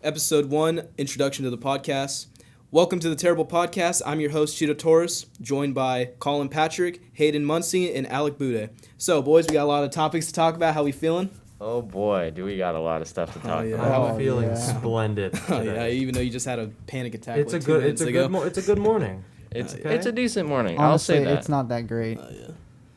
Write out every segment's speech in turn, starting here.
Episode 1, Introduction to the Podcast. Welcome to the Terrible Podcast. I'm your host, Chito Torres, joined by Colin Patrick, Hayden Muncie, and Alec Bude. So, boys, we got a lot of topics to talk about. How we feeling? Oh boy, do we got a lot of stuff to talk about. I'm feeling splendid today. Yeah, even though you just had a panic attack. It's a good morning. It's a decent morning. Honestly, I'll say that. it's not that great. I pretty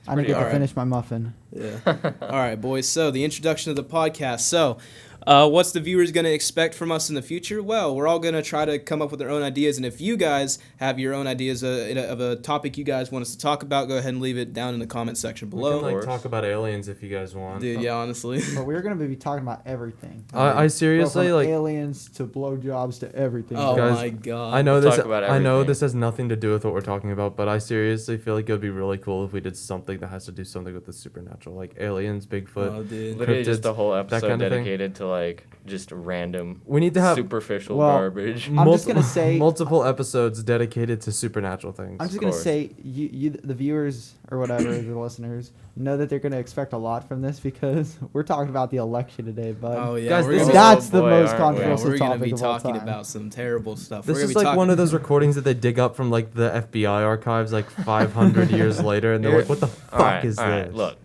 didn't get to alright. finish my muffin. Yeah. All right, boys. So, the introduction of the podcast. So, what's the viewers going to expect from us in the future? Well, we're all going to try to come up with our own ideas. And if you guys have your own ideas of a topic you guys want us to talk about, go ahead and leave it down in the comment section below. We can talk about aliens if you guys want. Dude, yeah, honestly. But we're going to be talking about everything. I seriously From like. aliens to blowjobs to everything. Oh, Guys, my God. I know Talk this. about I know everything. this has nothing to do with what we're talking about, but I seriously feel like it would be really cool if we did something that has to do something with the supernatural, like aliens, Bigfoot. Oh, dude. Literally just cryptids, a whole that episode kind of thing. dedicated to like just random We need to have superficial Well, garbage. I'm just gonna say- multiple episodes dedicated to supernatural things. I'm just going to course. say, you, the viewers or whatever, the listeners, know that they're going to expect a lot from this because we're talking about the election today, bud. Oh, yeah. Guys, we're this gonna is- be- That's the boy, most aren't we? controversial we're going to topic be of all talking time. about some terrible stuff. This We're is gonna be like one of those recordings that they dig up from like the FBI archives like 500 years later, and they're like, "What the fuck is all this?" right, look.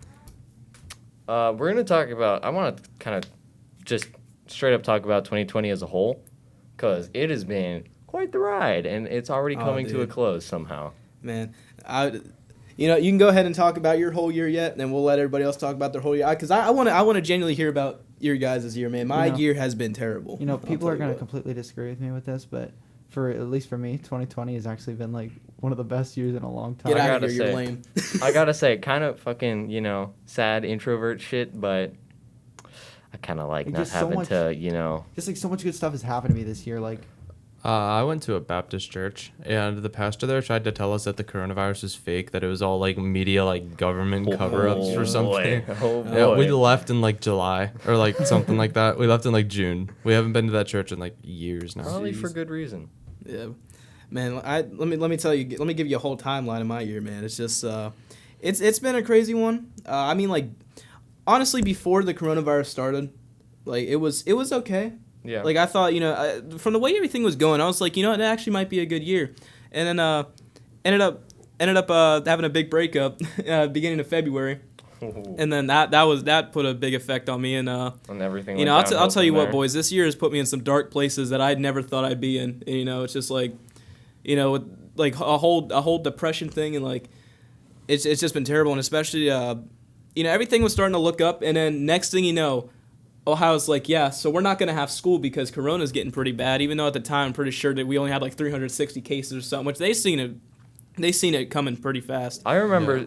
We're gonna talk about. I want to kind of just straight up talk about 2020 as a whole, because it has been quite the ride, and it's already Oh, coming to a dude. close somehow. Man, you can go ahead and talk about your whole year yet, and then we'll let everybody else talk about their whole year. Because I want to genuinely hear about your guys' year, man. My year has been terrible. You know, I'll people tell are going to what. completely disagree with me with this, but at least for me, 2020 has actually been like one of the best years in a long time. Get I out of gotta here, you're say- lame. I gotta say, kind of fucking, sad introvert shit, but I kind of like Like, not just so having much- to, Just like so much good stuff has happened to me this year. Like, I went to a Baptist church, and the pastor there tried to tell us that the coronavirus was fake, that it was all like media, like government cover-ups or something. Oh boy. Yeah, we left in like July or like something like that. We left in like June. We haven't been to that church in like years now. Probably for good reason. Yeah, man. Let me tell you. Let me give you a whole timeline of my year, man. It's just it's been a crazy one. I mean, like, honestly, before the coronavirus started, like it was okay. Yeah. Like I thought, from the way everything was going, I was like, it actually might be a good year, and then ended up having a big breakup beginning of February, and then that put a big effect on me, and and everything. I'll tell you what, boys, this year has put me in some dark places that I'd never thought I'd be in. And, it's just like, with, like a whole depression thing, and like it's just been terrible, and especially everything was starting to look up, and then next thing you know, Ohio's like, yeah, so we're not going to have school because Corona's getting pretty bad, even though at the time I'm pretty sure that we only had like 360 cases or something, which they seen it coming pretty fast. I remember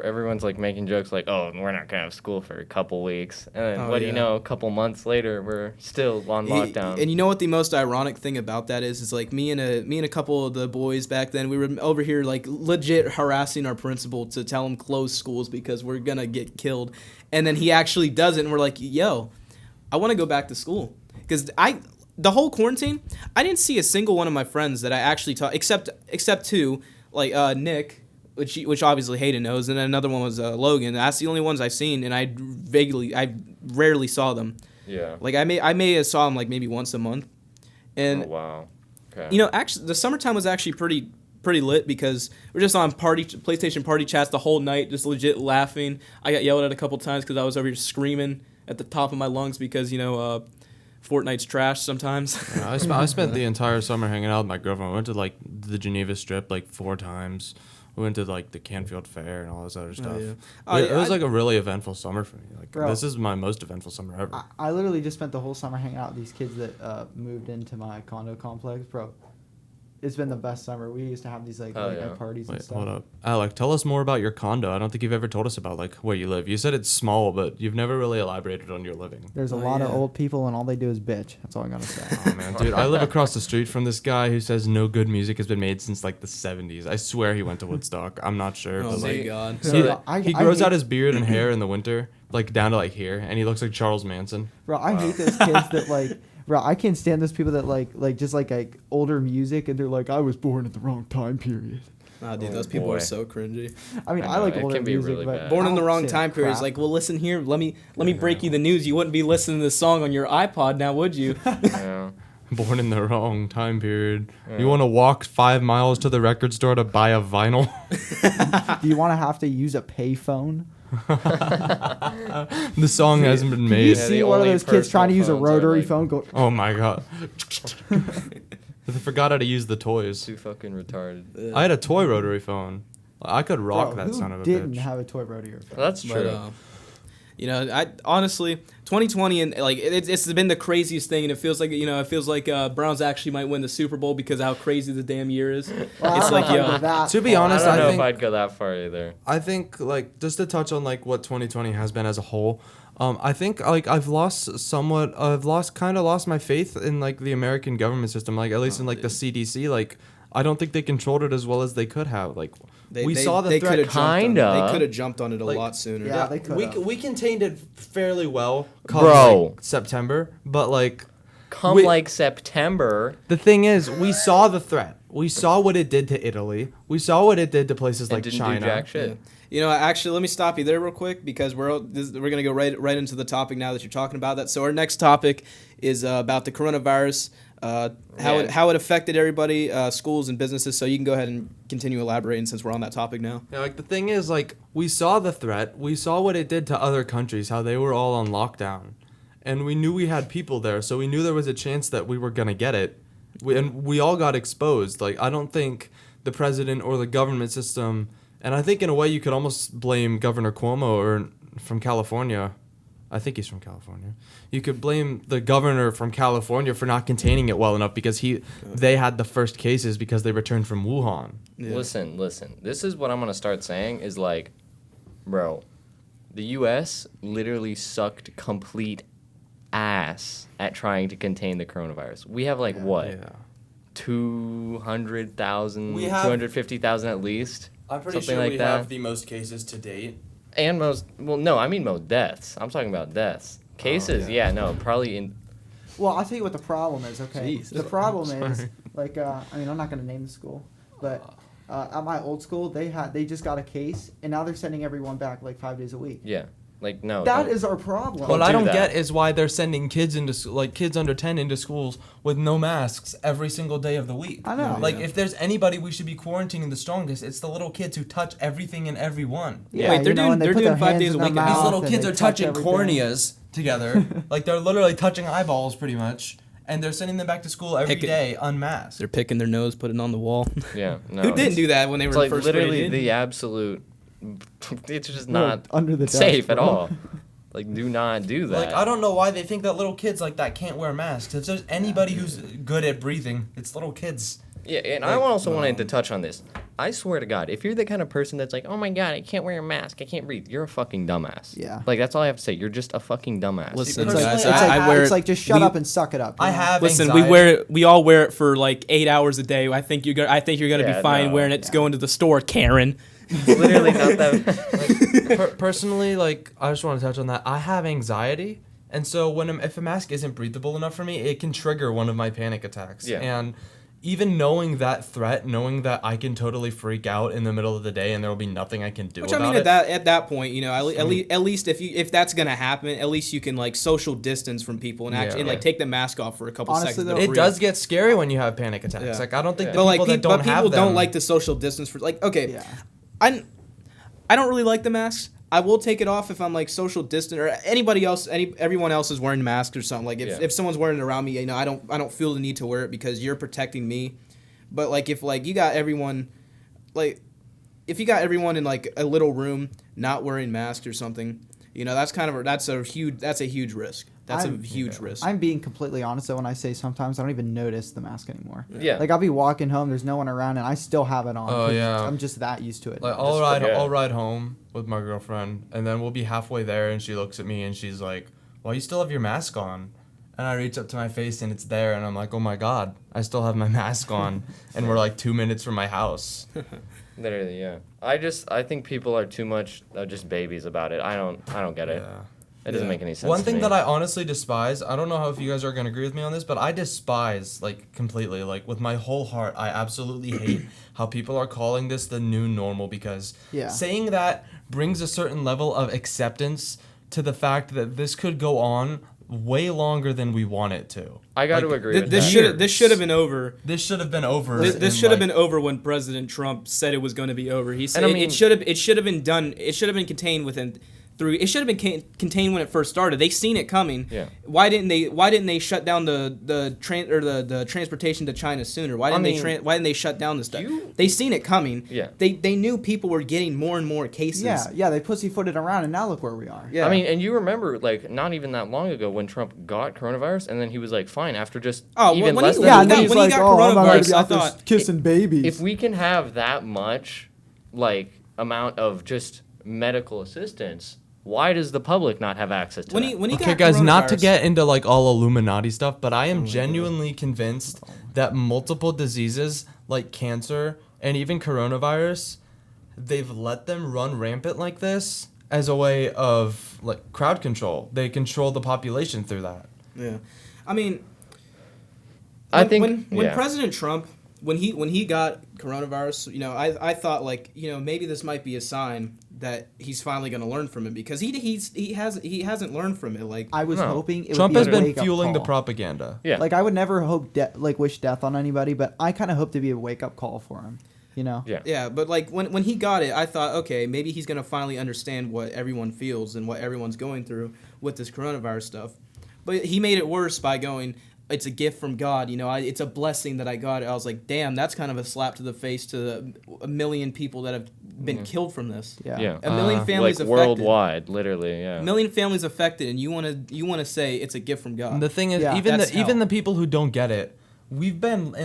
everyone's like making jokes like, oh, we're not gonna have school for a couple weeks, and then what do you know, a couple months later we're still on lockdown. And you know what the most ironic thing about that is like me and a couple of the boys back then, we were over here like legit harassing our principal to tell him close schools because we're gonna get killed, and then he actually does it, and we're like, yo, I want to go back to school because the whole quarantine, I didn't see a single one of my friends that I actually taught, except two, like Nick, which obviously Hayden knows, and then another one was Logan. That's the only ones I've seen, and I rarely saw them. Yeah. Like I may have saw them like maybe once a month, and Oh wow. Okay. actually the summertime was actually pretty lit because we're just on PlayStation party chats the whole night, just legit laughing. I got yelled at a couple times because I was over here screaming at the top of my lungs because Fortnite's trash sometimes. Yeah, I spent the entire summer hanging out with my girlfriend. We went to like the Geneva Strip like 4 times. We went to like the Canfield Fair and all this other stuff. yeah. It was like a really eventful summer for me. Like Bro. this is my most eventful summer ever. I literally just spent the whole summer hanging out with these kids that moved into my condo complex, bro. It's been the best summer. We used to have these like Oh, late yeah. night parties and Wait, stuff. hold up, Alec. Tell us more about your condo. I don't think you've ever told us about like where you live. You said it's small, but you've never really elaborated on your living. There's a Oh, lot of yeah. old people, and all they do is bitch. That's all I'm gonna say. Oh man, dude, I live across the street from this guy who says no good music has been made since like the 70s. I swear he went to Woodstock. I'm not sure, Oh but my like god. So he, that- he grows out his beard and hair in the winter, like down to like here, and he looks like Charles Manson. Bro, I hate those kids that like. Bro, I can't stand those people that like just like older music, and they're like, I was born at the wrong time period. Nah, dude, Oh, those people boy. are so cringy. I mean, I I know, like it older can be music, really but bad. Born I in the don't wrong say time period. crap. It's like, well, listen here. Let me break you the news. You wouldn't be listening to this song on your iPod now, would you? Yeah. Born in the wrong time period. Yeah. You want to walk 5 miles to the record store to buy a vinyl? Do you want to have to use a payphone? The song hasn't been Do you made. Yeah, see the one of only those kids trying to use a personal phones are, rotary like- phone? Go, Oh my god. They forgot how to use the toys. Too fucking retarded. I had a toy rotary phone. I could rock Bro, that who son of a didn't bitch. have a toy rotary phone? That's But, true. you know, I honestly, 2020 and like it's been the craziest thing, and it feels like Browns actually might win the Super Bowl because of how crazy the damn year is. Well, It's I'm like, not gonna yo, go that To be far. honest, I don't I know think- if I'd go that far either. I think like just to touch on like what 2020 has been as a whole. I think like I've lost my faith in like the American government system. Like at least in like the CDC. Like I don't think they controlled it as well as they could have. Like we saw the threat. coulda jumped on it. Kinda. They could have jumped on it a Like, lot sooner. Yeah, they could have. we contained it fairly well. Come, Bro. like, September, but like Come we- like September. the thing is, we saw the threat. We saw what it did to Italy. We saw what it did to places And like didn't China. do jack shit. Yeah. You know, actually, let me stop you there real quick because we're gonna go right into the topic now that you're talking about that. So our next topic is about the coronavirus, how it affected everybody, schools and businesses. So you can go ahead and continue elaborating since we're on that topic now. Yeah, like the thing is, like we saw the threat. We saw what it did to other countries, how they were all on lockdown, and we knew we had people there, so we knew there was a chance that we were gonna get it. And we all got exposed. Like I don't think the president or the government system, and I think in a way you could almost blame Governor Cuomo or from California. I think he's from California. You could blame the governor from California for not containing it well enough because they had the first cases because they returned from Wuhan. Yeah. Listen. This is what I'm gonna start saying is like, bro, the U.S. literally sucked complete ass at trying to contain the coronavirus. We have like what? Yeah. 200,000, We have- 250,000 at least. I'm pretty Something sure like we that. have the most cases to date. And most deaths. I'm talking about deaths. Cases, yeah. no, probably in. Well, I'll tell you what the problem is. Okay, Jeez. the problem is like I mean I'm not gonna name the school, but at my old school they just got a case and now they're sending everyone back like 5 days a week. Yeah, like no. That don't- is our problem. Well, What I do don't that. get is why they're sending kids into like kids under 10 into schools with no masks every single day of the week. I know. Like Yeah. if there's anybody we should be quarantining the strongest, it's the little kids who touch everything and everyone. Yeah, Wait, they're you know, doing- and they they're put doing their 5 hands days in a their week. These These mouth little and kids they are touch touching everything. corneas together. Like they're literally touching eyeballs pretty much. And they're sending them back to school every Pick it- day unmasked. They're picking their nose, putting it on the wall. Yeah, no. Who didn't it's- do that when they were It's like first literally rated? the absolute. It's just Little not under the desk, safe at bro. all. Like, do not do that. Like I don't know why they think that little kids like that can't wear masks. If there's anybody who's good at breathing, it's little kids. Yeah, and I also wanted to touch on this. I swear to God, if you're the kind of person that's like, oh my God, I can't wear a mask, I can't breathe, you're a fucking dumbass. Yeah. Like, that's all I have to say. You're just a fucking dumbass. Listen, It's like, guys, it's, I like, wear it's it- like just shut we- up and suck it up. you I know? have Listen, anxiety. we all wear it for like 8 hours a day. I think you're gonna Yeah, be fine no. wearing it to Yeah. go into the store, Karen. It's literally not that. Personally, like I just want to touch on that. I have anxiety, and so if a mask isn't breathable enough for me, it can trigger one of my panic attacks. Yeah. And even knowing that threat, knowing that I can totally freak out in the middle of the day and there will be nothing I can do Which I about mean, it. at that point, you know, at least if that's gonna happen, at least you can like social distance from people and actually Yeah. and, like take the mask off for a couple Honestly, seconds. though, to It breathe. does get scary when you have panic attacks. Yeah. Like I don't think Yeah. the But like, people that don't but have people them. don't like the social distance for like. Okay, Yeah. I don't really like the masks. I will take it off if I'm like social distant or anybody else. Everyone else is wearing masks or something. Like Yeah. if someone's wearing it around me, you know, I don't feel the need to wear it because you're protecting me. But like if like you got everyone, like if you got everyone in like a little room not wearing masks or something, you know, that's a huge risk. That's a huge risk. I'm being completely honest though when I say sometimes I don't even notice the mask anymore. Yeah. Like I'll be walking home, there's no one around, and I still have it on. Oh, 'cause yeah. I'm just that used to it. Like now. forget. I'll ride home with my girlfriend, and then we'll be halfway there, and she looks at me and she's like, "Well, you still have your mask on." And I reach up to my face and it's there, and I'm like, "Oh my God, I still have my mask on," and we're like 2 minutes from my house. Literally, yeah. I think people are too much just babies about it. I don't get it. Yeah. It doesn't make any sense. One to thing me. that I honestly despise, I don't know how if you guys are going to agree with me on this, but I despise, like, completely, like, with my whole heart, I absolutely hate how people are calling this the new normal, because saying that brings a certain level of acceptance to the fact that this could go on way longer than we want it to. I got to agree with this that. this should have been over. This should have been over. This should have been over when President Trump said it was going to be over. He said it should have been done. It should have been contained within through. It should have been contained when it first started. They seen it coming. Yeah. Why didn't they shut down the transportation to China sooner? Why didn't they shut down this stuff? They seen it coming. Yeah. They knew people were getting more and more cases. Yeah. They pussyfooted around, and now look where we are. Yeah. I mean, and you remember, like, not even that long ago when Trump got coronavirus, and then he was like, fine, after just even less than when a he week. got coronavirus, I there thought kissing babies. If we can have that much, like, amount of just medical assistance, why does the public not have access to that? When he Okay, got guys, not to coronavirus- get into like all Illuminati stuff, but I am genuinely convinced that multiple diseases like cancer and even coronavirus, they've let them run rampant like this as a way of like crowd control. They control the population through that. Yeah, I mean, I think when President Trump when he got coronavirus, I thought, like, maybe this might be a sign that he's finally going to learn from it, because he hasn't learned from it. Like, I was hoping it Trump would has be a been wake-up fueling the call. propaganda. Yeah. Like, I would never hope wish death on anybody, but I kind of hope to be a wake up call for him. Yeah. Yeah, but like when he got it, I thought, okay, maybe he's gonna finally understand what everyone feels and what everyone's going through with this coronavirus stuff. But he made it worse by going, it's a gift from God. It's a blessing that I got it. I was like, damn, that's kind of a slap to the face to a million people that have been killed from this. Yeah. A million families like affected. worldwide, literally, yeah. A million families affected, and you wanna say it's a gift from God. And the thing is, Yeah. even the people who don't get it, we've been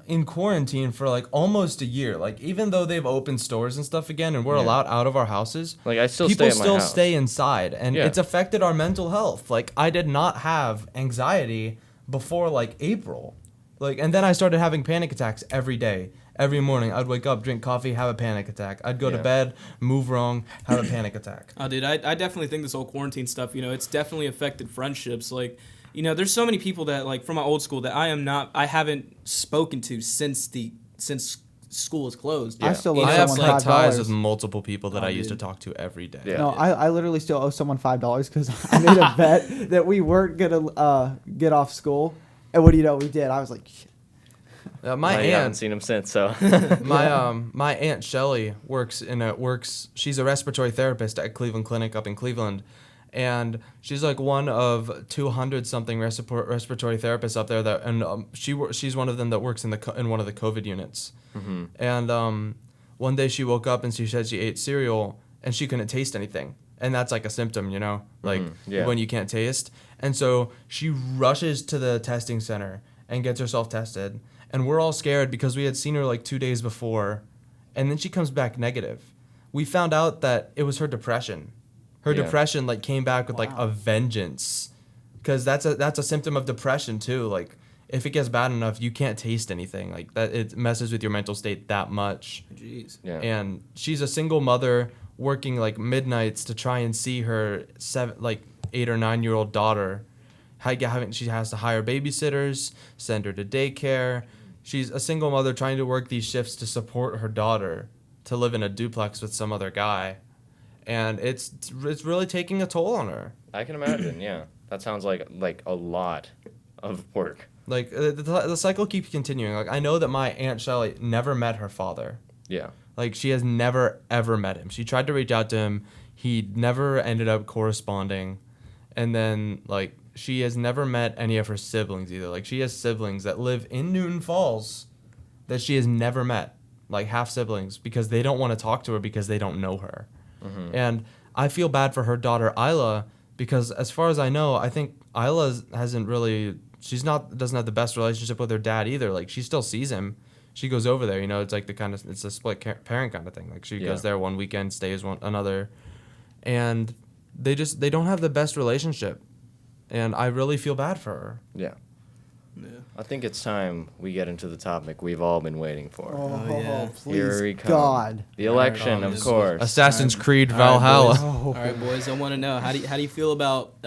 in quarantine for like almost a year. Like, even though they've opened stores and stuff again, and we're allowed out of our houses, Like, I still people stay at my still house. stay inside, and Yeah. it's affected our mental health. Like, I did not have anxiety before like April, like, and then I started having panic attacks every day. Every morning, I'd wake up, drink coffee, have a panic attack. I'd go to bed, move wrong, have a panic attack. Oh, dude, I definitely think this whole quarantine stuff, it's definitely affected friendships. Like, there's so many people that, like, from my old school that I haven't spoken to since school is closed. I still owe I have someone like ties $5. with multiple people that Oh, I used to dude. talk to every day. Yeah. No, I literally still owe someone $5 because I made a bet that we weren't gonna get off school, and what do you know we did? I was like, shit. My I haven't aunt, seen him since, so. my aunt Shelly she's a respiratory therapist at Cleveland Clinic up in Cleveland, and she's like one of 200 something respiratory therapists up there that, and she's one of them that works in one of the COVID units. Mm-hmm. And one day she woke up and she said she ate cereal and she couldn't taste anything. And that's like a symptom, like Yeah. when you can't taste. And so she rushes to the testing center and gets herself tested. And we're all scared because we had seen her like 2 days before. And then she comes back negative. We found out that it was her depression. Her Yeah. depression like came back with like Wow. a vengeance. Because that's a symptom of depression too. Like, if it gets bad enough, you can't taste anything. Like, that, it messes with your mental state that much. Jeez. Yeah. And she's a single mother working like midnights to try and see her 8 or 9 year old daughter. She has to hire babysitters, send her to daycare. She's a single mother trying to work these shifts to support her daughter to live in a duplex with some other guy, and it's really taking a toll on her. I can imagine, yeah. That sounds like a lot of work. Like, the cycle keeps continuing. Like, I know that my Aunt Shelley never met her father. Yeah. Like, she has never, ever met him. She tried to reach out to him. He never ended up corresponding. And then, like, she has never met any of her siblings either. Like, she has siblings that live in Newton Falls that she has never met. Like, half siblings, because they don't want to talk to her because they don't know her. Mm-hmm. And I feel bad for her daughter, Isla, because as far as I know, I think Isla doesn't have the best relationship with her dad either. Like, she still sees him. She goes over there, it's like it's a split parent kind of thing. Like, she goes there one weekend, stays another, and they don't have the best relationship, and I really feel bad for her. Yeah. Yeah. I think it's time we get into the topic we've all been waiting for. Oh, yeah. please, Here we come. God. The election, of Yes. course. Assassin's Creed All right, Valhalla. boys. All right, boys. I want to know how do you feel about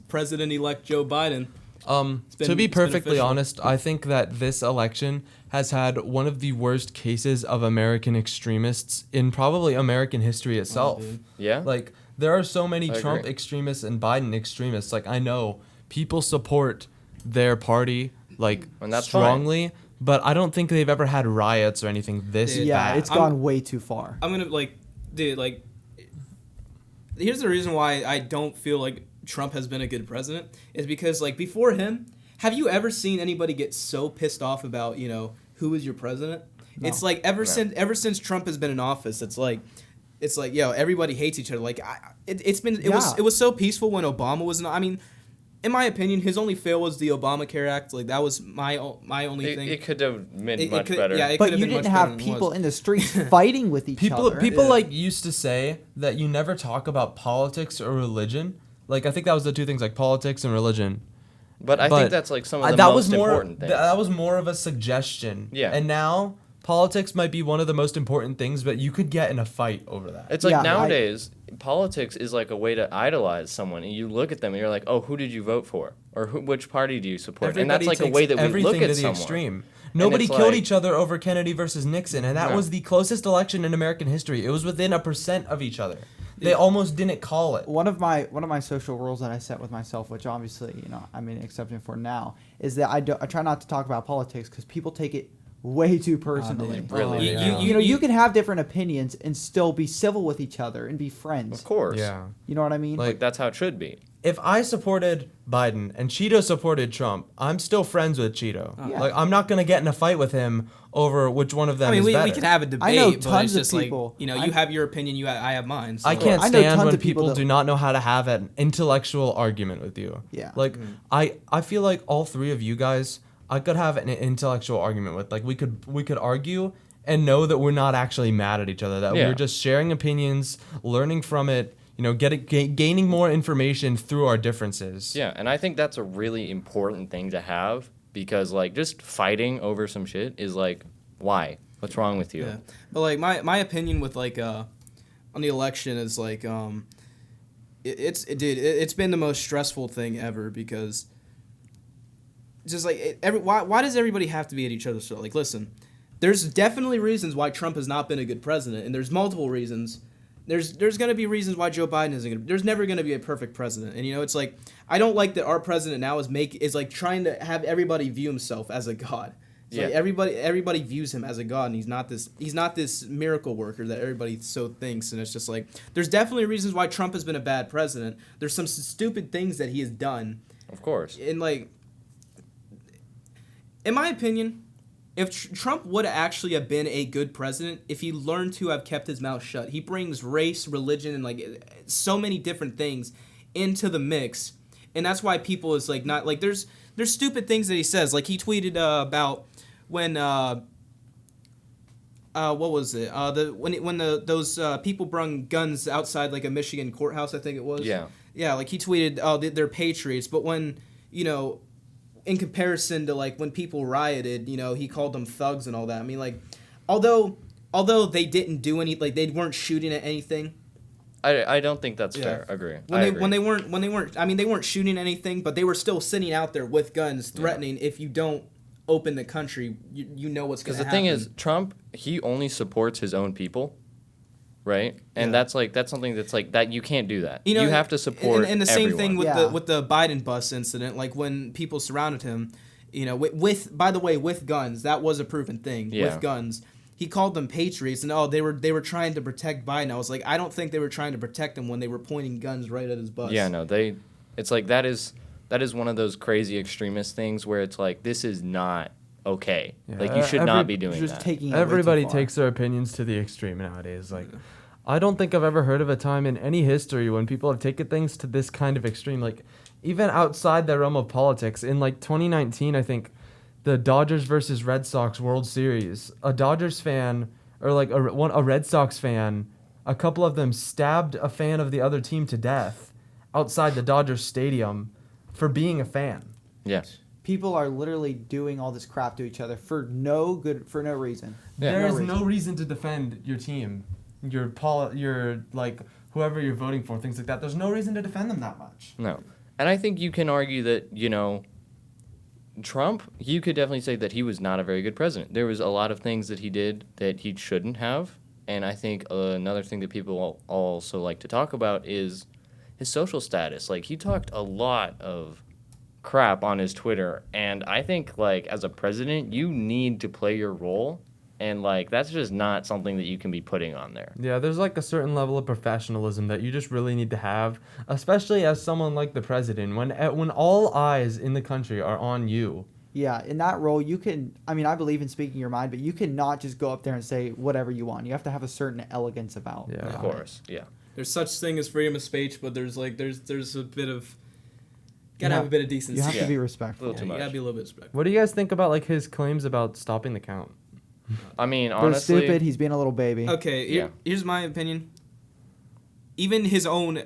President-elect Joe Biden? To be it's been perfectly official. honest, I think that this election has had one of the worst cases of American extremists in probably American history itself. dude. Yeah? Like, there are so many I Trump agree. extremists and Biden extremists. Like, I know people support their party, like, And that's strongly, but I don't think they've ever had riots or anything this Dude, Yeah, bad. it's gone way too far. I'm gonna here's the reason why I don't feel like Trump has been a good president is because before him, have you ever seen anybody get so pissed off about who is your president? No. It's like ever since Trump has been in office, it's like everybody hates each other. Like it was so peaceful when Obama was not. I mean, in my opinion, his only fail was the Obamacare Act. Like that was my only thing. It could have been It much could- better. yeah, it But could have you been didn't much better have than it people was. in the streets fighting with each other. People Yeah. like used to say that you never talk about politics or religion. Like, I think that was the two things, like politics and religion. But I But think that's like some of the that most was more, important things. That was more of a suggestion. Yeah. And now politics might be one of the most important things, but you could get in a fight over that. It's like Yeah, nowadays, politics is like a way to idolize someone, and you look at them and you're like, oh, who did you vote for, or which party do you support? And that's like a takes way that we everything look at to the someone. extreme. Nobody it's killed like- each other over Kennedy versus Nixon, and that No. was the closest election in American history. It was within 1% of each other. They almost didn't call it. One of my social rules that I set with myself, which obviously I'm an exception for now, is that I try not to talk about politics because people take it way too personally. Really? Yeah. You can have different opinions and still be civil with each other and be friends. Of course. Yeah. You know what I mean? Like that's how it should be. If I supported Biden and Cheeto supported Trump, I'm still friends with Cheeto. Yeah. Like, I'm not gonna get in a fight with him over which one of them I mean, is we better. could have a debate. I know but tons it's of just people- you I- have your opinion. I have mine. So. I can't I know stand tons when of people people that- do not know how to have an intellectual argument with you. Yeah. Like, I feel like all three of you guys, I could have an intellectual argument with. Like, we could argue and know that we're not actually mad at each other. That Yeah. we're just sharing opinions, learning from it. Gaining more information through our differences. Yeah, and I think that's a really important thing to have because like just fighting over some shit is like, why? What's wrong with you? Yeah. But like my opinion with on the election is it's been the most stressful thing ever because just why does everybody have to be at each other's throat? Like, listen, there's definitely reasons why Trump has not been a good president, and there's multiple reasons. There's going to be reasons why Joe Biden isn't going to. There's never going to be a perfect president, and it's like I don't like that our president now is trying to have everybody view himself as a god. It's like everybody views him as a god, and he's not this miracle worker that everybody so thinks. And it's just like there's definitely reasons why Trump has been a bad president. There's some stupid things that he has done, Of course. and in my opinion, if Trump would actually have been a good president, if he learned to have kept his mouth shut, he brings race, religion, and so many different things into the mix, and that's why people is not there's stupid things that he says. Like he tweeted about when what was it? When those people brung guns outside a Michigan courthouse, I think it was. Yeah. Yeah, he tweeted, they're patriots, but when in comparison to when people rioted, he called them thugs and all that. I mean, although they didn't do any, they weren't shooting at anything. I don't think that's fair. Agree. I agree. When they weren't. I mean, they weren't shooting anything, but they were still sitting out there with guns, threatening if you don't open the country, you know what's going to happen. Because the thing is, Trump, he only supports his own people, right? And Yeah. that's something that's that you can't do that. You have to support and the same everyone. thing with Yeah. the Biden bus incident, when people surrounded him, with by the way, with guns, that was a proven thing. Yeah. With guns, he called them patriots, and they were trying to protect Biden. I was like, I don't think they were trying to protect him when they were pointing guns right at his bus. Yeah, no, it's that is one of those crazy extremist things where it's this is not okay. Yeah, You should not be doing just that. taking it way too Everybody far. takes their opinions to the extreme nowadays. I don't think I've ever heard of a time in any history when people have taken things to this kind of extreme. Even outside the realm of politics, in 2019, I think the Dodgers versus Red Sox World Series, a Dodgers fan or a Red Sox fan, a couple of them stabbed a fan of the other team to death outside the Dodgers stadium for being a fan. Yeah. People are literally doing all this crap to each other for no reason. Yeah. There is reason. no reason to defend your team, your like whoever you're voting for, things like that. There's no reason to defend them that much. No. And I think you can argue that, Trump, you could definitely say that he was not a very good president. There was a lot of things that he did that he shouldn't have. And I think another thing that people also like to talk about is his social status. Like, he talked a lot of crap on his Twitter. And I think, like, as a president, you need to play your role. And, like, that's just not something that you can be putting on there. Yeah, there's like a certain level of professionalism that you just really need to have, especially as someone like the president. When all eyes in the country are on you. Yeah, in that role, you can. I mean, I believe in speaking your mind, but you cannot just go up there and say whatever you want. You have to have a certain elegance about. Yeah. Of course, yeah. There's such thing as freedom of speech, but there's a bit of gotta You have a bit of decency. You have to Yeah. be A respectful. little too You much. gotta be a little bit respectful. What do you guys think about like his claims about stopping the count? I mean, They're honestly, stupid. He's being a little baby. Okay, Yeah. here's my opinion. Even his own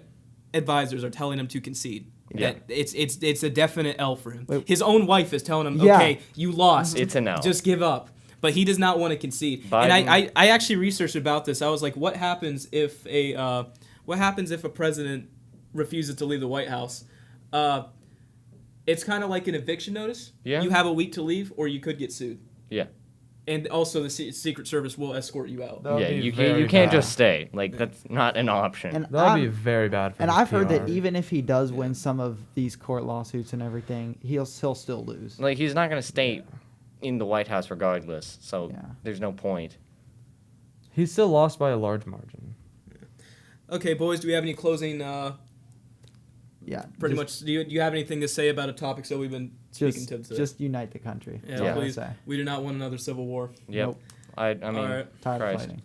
advisors are telling him to concede. Yeah. That it's a definite L for him. Wait. His own wife is telling him, Yeah. okay, you lost. It's an L. Just give up. But he does not want to concede. Biden- And I actually researched about this. I was like, what happens if a president refuses to leave the White House? It's kind of like an eviction notice. Yeah. You have a week to leave, or you could get sued. yeah. And also, the Secret Service will escort you out. That would Yeah, be you very can't bad. just stay. Like, that's not an option. And That would be I'm- very bad for And his I've heard that PR. even if he does win some of these court lawsuits and everything, he'll still lose. Like, he's not going to stay in the White House regardless, so Yeah. there's no point. He's still lost by a large margin. Okay, boys, do we have any closing? Yeah. Pretty just, much. Do you have anything to say about a topic so we've been speaking to today? just unite the country. yeah, That's all I please. say. We do not want another civil war. Yep. Nope. I mean, All right. Tired Christ. of fighting.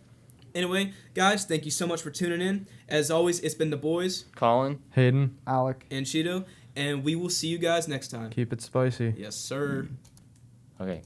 Anyway, guys, thank you so much for tuning in. As always, it's been the boys Colin? Hayden, Alec. and Chito, and we will see you guys next time. keep it spicy. Yes, sir. Okay.